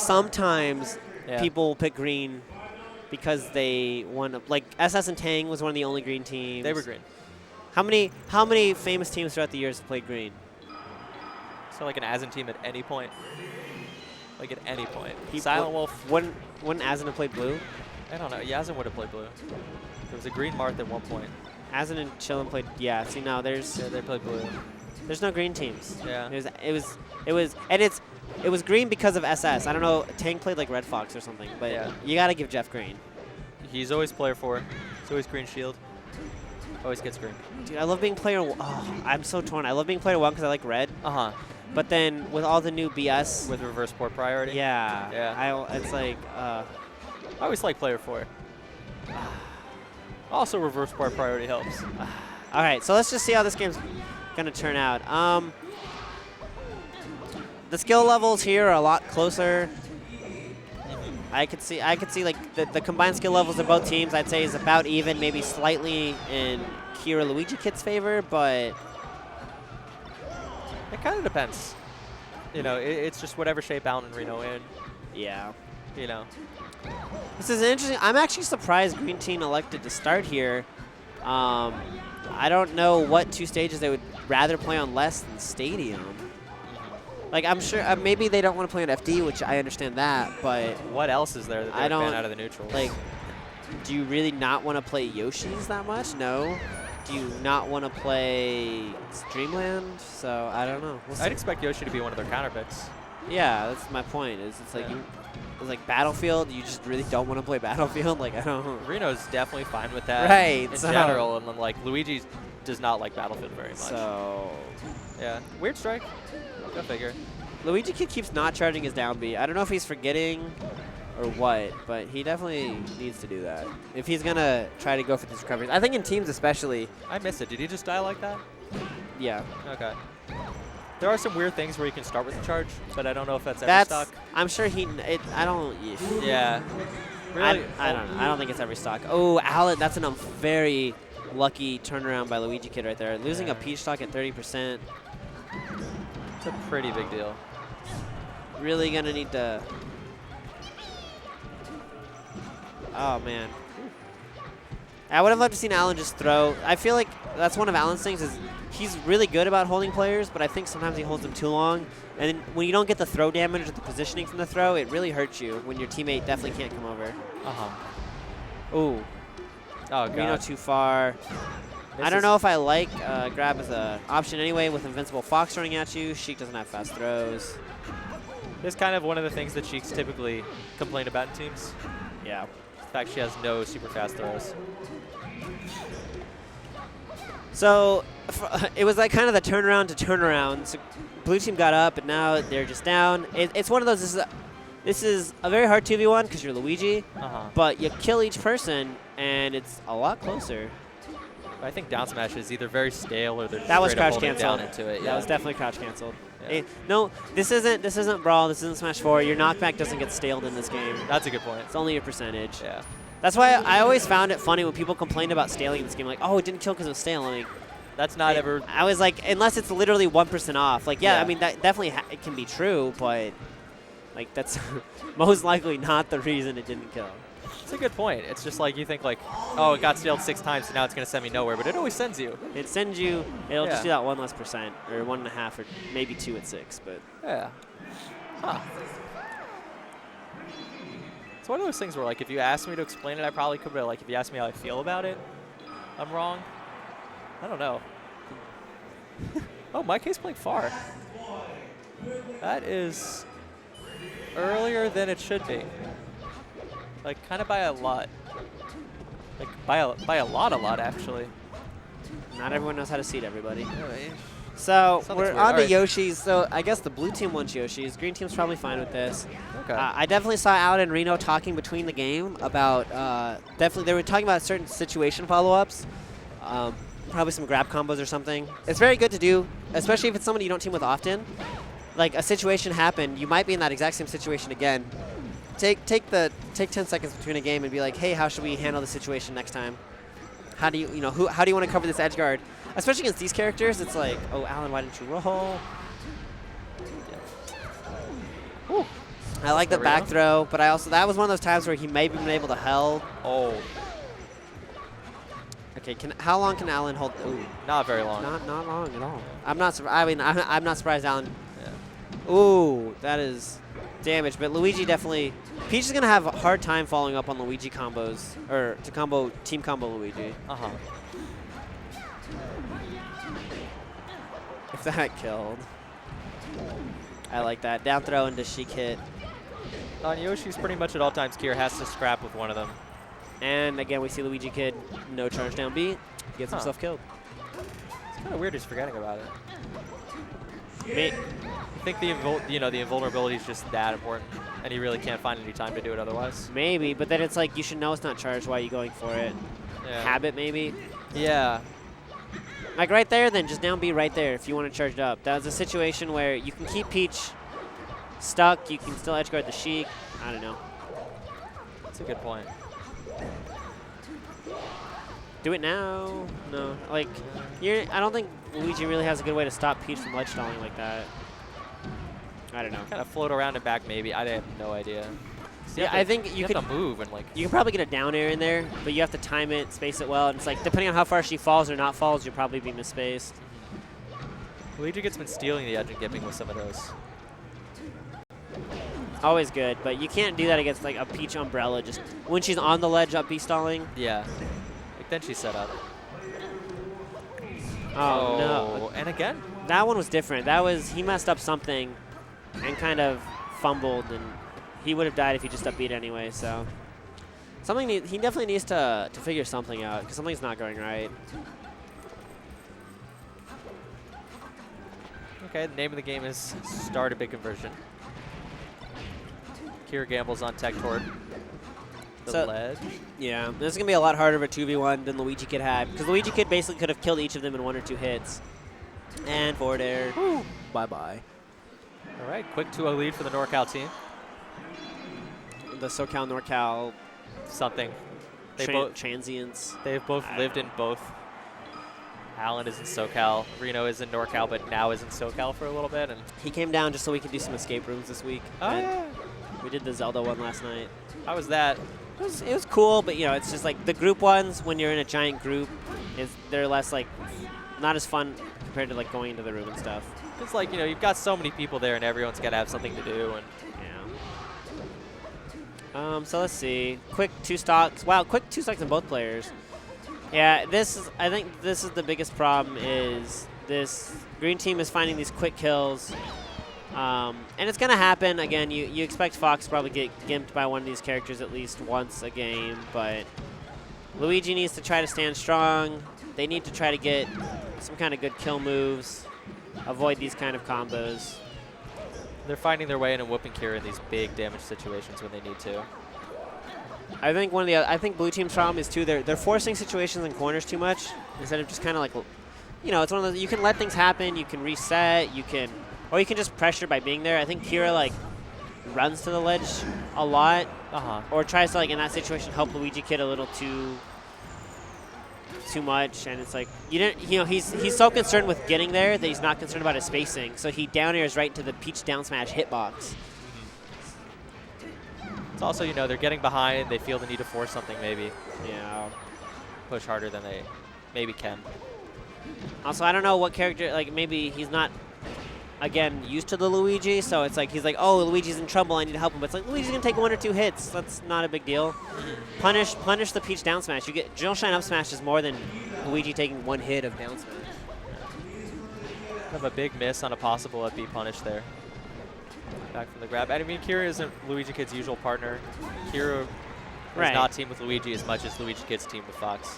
sometimes people will pick green because they won. Like SS and Tang was one of the only green teams. They were green. How many famous teams throughout the years have played green? So like an Asin team at any point. Like at any point. He Silent Wolf. Wouldn't Asin have played blue? I don't know. Yazin would have played blue. There was a green Marth at one point. Asin and Chillin played. Yeah. See now there's. Yeah, they played blue. There's no green teams. Yeah. It was green because of SS. I don't know. Tang played like Red Fox or something, but you gotta give Jeff green. He's always player 4. He's always green shield. Always gets green. Dude, I love being player. Oh, I'm so torn. I love being player 1 because I like red. But then with all the new BS with reverse port priority. Yeah. Yeah. It's like. I always like player 4. Also, reverse port priority helps. All right, so let's just see how this game's gonna turn out. The skill levels here are a lot closer. I could see like the combined skill levels of both teams. I'd say is about even, maybe slightly in Kira Luigikid's favor, but it kind of depends. You know, it's just whatever shape Allen and Reno in. Yeah. You know. This is interesting. I'm actually surprised Green Team elected to start here. I don't know what 2 stages they would rather play on less than Stadium. Like, I'm sure maybe they don't want to play on FD, which I understand that, but what else is there that they're ban out of the neutrals? Like, do you really not want to play Yoshi's that much? No. Do you not want to play Dreamland? So I don't know. I'd expect Yoshi to be one of their counter picks. Yeah, that's my point. It's like it's like Battlefield. You just really don't want to play Battlefield. Like I don't. Reno's definitely fine with that. Right. In general, and then like Luigi does not like Battlefield very much. So yeah, weird strike. Go figure. Luigikid keeps not charging his down B. I don't know if he's forgetting or what, but he definitely needs to do that if he's gonna try to go for these recoveries. I think in teams especially. I miss it. Did he just die like that? Yeah. Okay. There are some weird things where you can start with the charge, but I don't know if that's every stock. I'm sure I don't. Yeah. Really? I don't know. I don't think it's every stock. Oh, Allen, that's a very lucky turnaround by Luigikid right there. Losing a Peach stock at 30%. It's a pretty big deal. Really gonna need to. Oh man. I would have loved to seen Allen just throw. I feel like that's one of Allen's things is he's really good about holding players, but I think sometimes he holds them too long. And then when you don't get the throw damage or the positioning from the throw, it really hurts you when your teammate definitely can't come over. Ooh. Oh, God. Reno too far. I don't know if I like grab as an option anyway with Invincible Fox running at you. Sheik doesn't have fast throws. This is kind of one of the things that Sheiks typically complain about in teams. Yeah. The fact she has no super fast throws. So it was like kind of the turnaround to turnaround. So blue team got up, and now they're just down. It's one of those. This is a very hard 2v1 because you're Luigi, but you kill each person, and it's a lot closer. I think down smash is either very stale or they're just that was straight crouch up canceled. Down into it. That was definitely crouch canceled. Yeah. No, this isn't Brawl. This isn't Smash 4. Your knockback doesn't get staled in this game. That's a good point. It's only your percentage. Yeah. That's why I always found it funny when people complained about staling in this game. Like, oh, it didn't kill because it was stale. I'm like, that's not ever. I was like, unless it's literally 1% off. Like, yeah, I mean that definitely it can be true, but like that's most likely not the reason it didn't kill. It's a good point. It's just like you think like, oh, it got staled 6 times, so now it's going to send me nowhere. But it always sends you. It sends you. It'll just do that 1 less percent, or 1.5, or maybe 2 at 6. But yeah. Huh. It's one of those things where like if you asked me to explain it, I probably could. But like if you asked me how I feel about it, I'm wrong. I don't know. Oh, my case playing far. That is earlier than it should be. Like, kind of by a lot. Like, by a lot, actually. Not everyone knows how to seed everybody. So, we're on to Yoshi's. So, I guess the blue team wants Yoshi's. Green team's probably fine with this. Okay. I definitely saw Allen and Reno talking between the game about, definitely, they were talking about certain situation follow-ups. Probably some grab combos or something. It's very good to do, especially if it's someone you don't team with often. Like, a situation happened, you might be in that exact same situation again. Take 10 seconds between a game and be like, hey, how should we handle the situation next time? How do you how do you want to cover this edge guard? Especially against these characters, it's like, oh, Allen, why didn't you roll? Yeah. I like the back throw, but that was one of those times where he maybe been able to held. Oh. Okay, how long can Alan hold? Ooh. Not very long. Not long at all. I'm not. I mean, I'm not surprised Alan. Yeah. Ooh, that is damage. But Luigi definitely. Peach is gonna have a hard time following up on Luigi combos or to team combo Luigi. If that killed. I like that. Down throw into Sheik hit. On Yoshi's pretty much at all times, Kier has to scrap with one of them. And again, we see Luigikid, no charge down B, gets himself killed. It's kind of weird he's forgetting about it. I think the invulnerability is just that important, and he really can't find any time to do it otherwise. Maybe, but then it's like you should know it's not charged. Why are you going for it? Yeah. Habit, maybe? Yeah. Like right there, then just down B right there if you want to charge it up. That was a situation where you can keep Peach stuck. You can still edge guard the Sheik. I don't know. That's a good point. Do it now. No, like I don't think Luigi really has a good way to stop Peach from ledge stalling like that. I don't know. Kind of float around and back maybe. I have no idea. So yeah, I think you have to move and like. You can probably get a down air in there, but you have to time it, space it well. And it's like depending on how far she falls or not falls, you'll probably be misspaced. Luigikid's been stealing the edge and gipping with some of those. Always good, but you can't do that against like a Peach umbrella just when she's on the ledge up B stalling. Yeah. Like then she's set up. Oh no. And again? That one was different. That was he messed up something and kind of fumbled, and he would have died if he just up beat anyway, so he definitely needs to figure something out because something's not going right. Okay, the name of the game is Start a Big Conversion. Kier gambles on tech toward the ledge. Yeah, this is going to be a lot harder of a 2v1 than Luigikid had, because Luigikid basically could have killed each of them in 1 or 2 hits. And forward air. Bye-bye. All right, quick 2-0 lead for the NorCal team. The SoCal, NorCal. Something. Transients. They've both lived in both. Alan is in SoCal. Reno is in NorCal, but now is in SoCal for a little bit. And he came down just so we could do some escape rooms this week. Oh, yeah. We did the Zelda one last night. How was that? It was cool, but it's just like the group ones when you're in a giant group, they're less like not as fun compared to like going into the room and stuff. It's like you've got so many people there and everyone's got to have something to do and. So let's see. Quick 2 stocks. Wow, quick 2 stocks in both players. Yeah, I think this is the biggest problem is this green team is finding these quick kills. And it's going to happen. Again, you expect Fox to probably get gimped by one of these characters at least once a game, but Luigi needs to try to stand strong. They need to try to get some kind of good kill moves, avoid these kind of combos. They're finding their way in and whooping Kier in these big damage situations when they need to. I think blue team's problem is too they're forcing situations in corners too much instead of just kind of like, it's one of those, you can let things happen, you can reset, or you can just pressure by being there. I think Kira like runs to the ledge a lot, or tries to like in that situation help Luigikid a little too much, and it's like he's so concerned with getting there that he's not concerned about his spacing. So he down airs right into the Peach down smash hitbox. It's also they're getting behind. They feel the need to force something maybe. Yeah. Push harder than they maybe can. Also, I don't know what character, like maybe he's not, again, used to the Luigi, so it's like he's like, oh, Luigi's in trouble, I need to help him. But it's like Luigi's gonna take 1 or 2 hits. That's not a big deal. Punish the Peach down smash. You get Jill Shine up smash is more than Luigi taking 1 hit of down smash. Have a big miss on a possible up B punish there. Back from the grab. I mean, Kira isn't Luigikid's usual partner. Kira is not teamed with Luigi as much as Luigikid's teamed with Fox.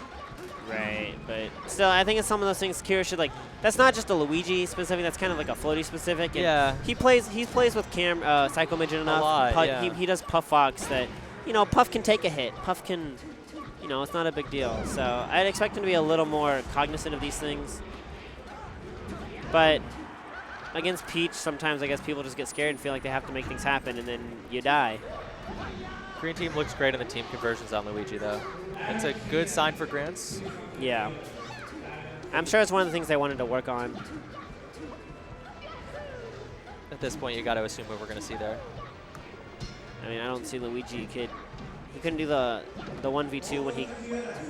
Right, but still, I think it's some of those things Kira should like. That's not just a Luigi specific. That's kind of like a floaty specific. And yeah. He plays with Psycho Midget enough. A lot, yeah. He does Puff Fox that, Puff can take a hit. Puff can, it's not a big deal. So I'd expect him to be a little more cognizant of these things. But against Peach, sometimes I guess people just get scared and feel like they have to make things happen, and then you die. Green team looks great in the team conversions on Luigi, though. That's a good sign for Grants. Yeah. I'm sure it's one of the things they wanted to work on. At this point, you got to assume what we're going to see there. I mean, I don't see Luigikid. He couldn't do the 1v2 when he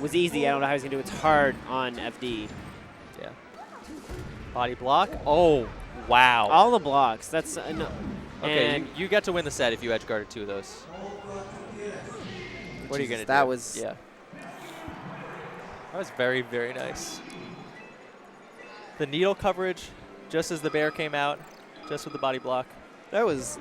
was easy. I don't know how he's gonna do it. It's hard on FD. Yeah. Body block. Oh, wow. All the blocks. That's no. Okay, and you got to win the set if you edge guarded 2 of those. What are you gonna do? That was yeah. That was very, very nice. The needle coverage, just as the bear came out, just with the body block. That was